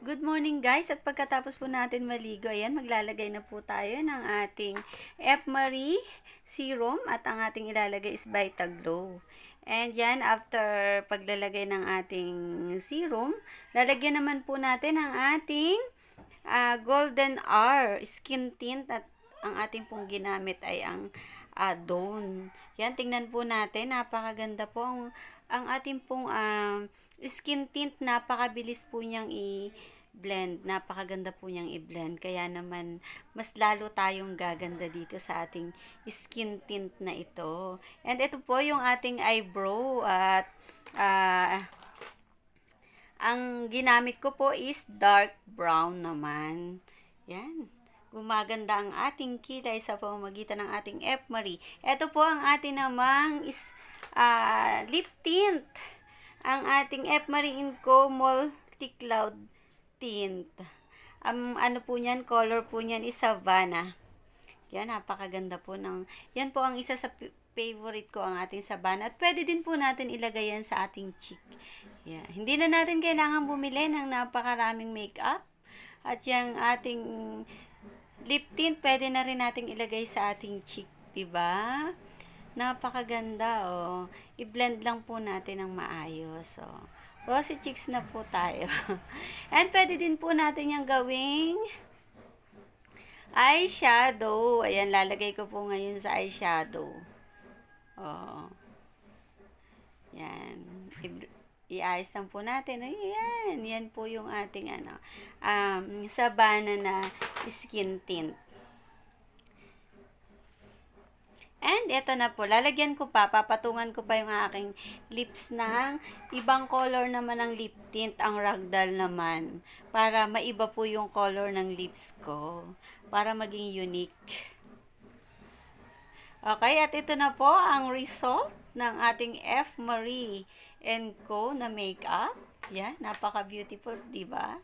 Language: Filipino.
Good morning guys, at pagkatapos po natin maligo, ayan, maglalagay na po tayo ng ating F. Marie Serum at ang ating ilalagay is Vitaglow. And yan, after paglalagay ng ating serum, lalagyan naman po natin ang ating Golden Hour Skin Tint at ang ating pong ginamit ay ang Dawn. Yan, tingnan po natin, napakaganda po ang ating pong skin tint, napakabilis po niyang i-blend. Napakaganda po niyang i-blend. Kaya naman, mas lalo tayong gaganda dito sa ating skin tint na ito. And ito po yung ating eyebrow. At ang ginamit ko po is dark brown naman. Yan. Gumaganda ang ating kilay sa pamamagitan ng ating F. Marie. Ito po ang ating namang lip tint. Ang ating F. Marie Inco Multi Cloud Tint. Ano po niyan, color po niyan is Savannah. Yan, napakaganda po ng, yan po ang isa sa favorite ko, ang ating Savannah. At pwede din po natin ilagay yan sa ating cheek. Yan. Hindi na natin kailangan bumili ng napakaraming makeup. At yung ating lip tint, pwede na rin nating ilagay sa ating cheek. Diba? Napakaganda, oh. I-blend lang po natin ng maayos, oh. Rosy cheeks na po tayo. And pwede din po natin yung gawing eyeshadow. Ayan, lalagay ko po ngayon sa eyeshadow. Oh. Yan. I-ayos lang po natin. Ayan. Yan po yung ating Savannah na skin tint. And ito na po, lalagyan ko pa, papatungan ko pa yung aking lips ng ibang color naman ng lip tint, ang ragdoll naman, para maiba po yung color ng lips ko, para maging unique. Okay, at ito na po ang result ng ating F. Marie & Co. na makeup. Yan, napaka-beautiful, diba?